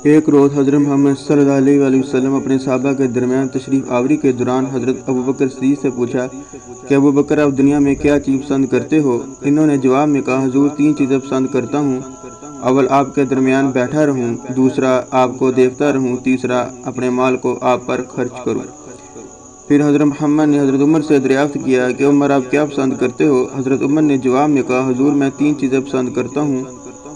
ایک روز حضرت محمد صلی اللہ علیہ وسلم اپنے صحابہ کے درمیان تشریف آوری کے دوران حضرت ابوبکر صدیق سے پوچھا کہ ابوبکر آپ دنیا میں کیا چیز پسند کرتے ہو؟ انہوں نے جواب میں کہا حضور 3 چیزیں پسند کرتا ہوں، اول آپ کے درمیان بیٹھا رہوں، دوسرا آپ کو دیکھتا رہوں، تیسرا اپنے مال کو آپ پر خرچ کروں۔ پھر حضرت محمد نے حضرت عمر سے دریافت کیا کہ عمر آپ کیا پسند کرتے ہو؟ حضرت عمر نے جواب میں کہا حضور میں 3 چیزیں پسند کرتا ہوں،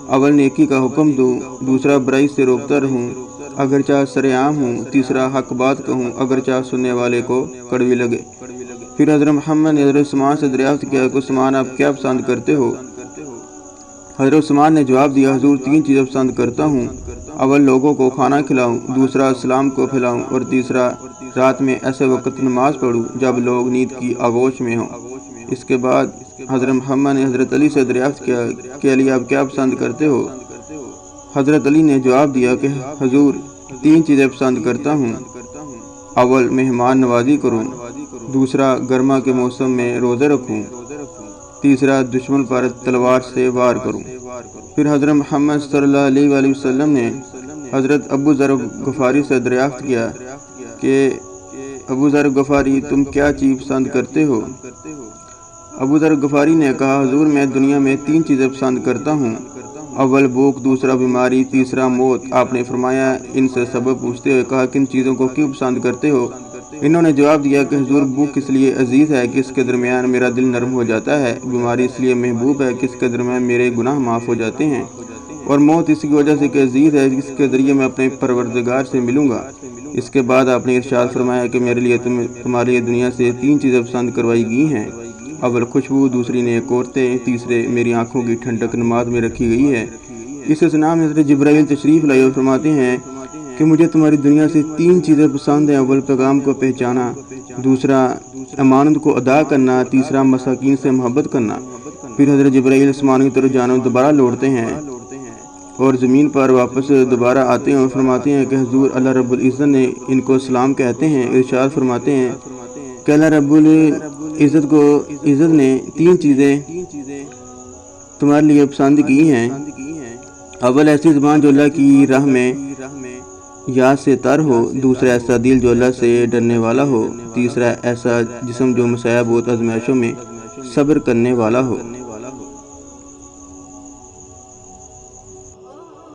اول نیکی کا حکم دوں، دوسرا برائی سے روکتا رہوں اگرچہ سرعام ہوں، تیسرا حق بات کہوں اگرچہ سننے والے کو کڑوی لگے۔ پھر حضرت محمد نے حضرت عثمان سے دریافت کیا کہ عثمان آپ کیا پسند کرتے ہو؟ حضرت عثمان نے جواب دیا حضور 3 چیزیں پسند کرتا ہوں، اول لوگوں کو کھانا کھلاؤں، دوسرا اسلام کو پھیلاؤں اور تیسرا رات میں ایسے وقت نماز پڑھوں جب لوگ نیند کی آغوش میں ہوں۔ اس کے بعد حضرت محمد نے حضرت علی سے دریافت کیا کہ علی آپ کیا پسند کرتے ہو؟ حضرت علی نے جواب دیا کہ حضور 3 چیزیں پسند کرتا ہوں، اول مہمان نوازی کروں، دوسرا گرما کے موسم میں روزے رکھوں، تیسرا دشمن پر تلوار سے وار کروں۔ پھر حضرت محمد صلی اللہ علیہ وسلم نے حضرت ابو ذر غفاری سے دریافت کیا کہ ابو ذر غفاری تم کیا چیز پسند کرتے ہو؟ ابو ذر غفاری نے کہا حضور میں دنیا میں 3 چیزیں پسند کرتا ہوں، اول بھوک، دوسرا بیماری، تیسرا موت۔ آپ نے فرمایا ان سے سبب پوچھتے ہوئے کہا کن چیزوں کو کیوں پسند کرتے ہو؟ انہوں نے جواب دیا کہ حضور بھوک اس لیے عزیز ہے کہ اس کے درمیان میرا دل نرم ہو جاتا ہے، بیماری اس لیے محبوب ہے کہ اس کے درمیان میرے گناہ معاف ہو جاتے ہیں، اور موت اس کی وجہ سے کہ عزیز ہے جس کے ذریعے میں اپنے پروردگار سے ملوں گا۔ اس کے بعد آپ نے ارشاد فرمایا کہ میرے لیے تمہارے لیے دنیا سے 3 چیزیں پسند کروائی گئی ہیں، اول خوشبو، دوسری نیک عورتیں، تیسرے میری آنکھوں کی ٹھنڈک نماز میں رکھی گئی ہے۔ اس اثناء میں حضرت جبرائیل تشریف لائے اور فرماتے ہیں کہ مجھے تمہاری دنیا سے 3 چیزیں پسند ہیں، اول پیغام کو پہچانا، دوسرا امانت کو ادا کرنا، تیسرا مساکین سے محبت کرنا۔ پھر حضرت جبرائیل آسمان کی طرف جانا دوبارہ لوٹتے ہیں اور زمین پر واپس دوبارہ آتے ہیں اور فرماتے ہیں کہ حضور اللہ رب العزت نے ان کو سلام کہتے ہیں۔ ارشاد فرماتے ہیں کہ اللہ رب العزت نے 3 چیزیں تمہارے لیے پسند کی ہیں، اول ایسی زبان جو اللہ کی راہ میں یاد سے تر ہو، دوسرا ایسا دل جو اللہ سے ڈرنے والا ہو، تیسرا ایسا جسم جو مصائب و آزمائشوں میں صبر کرنے والا ہو۔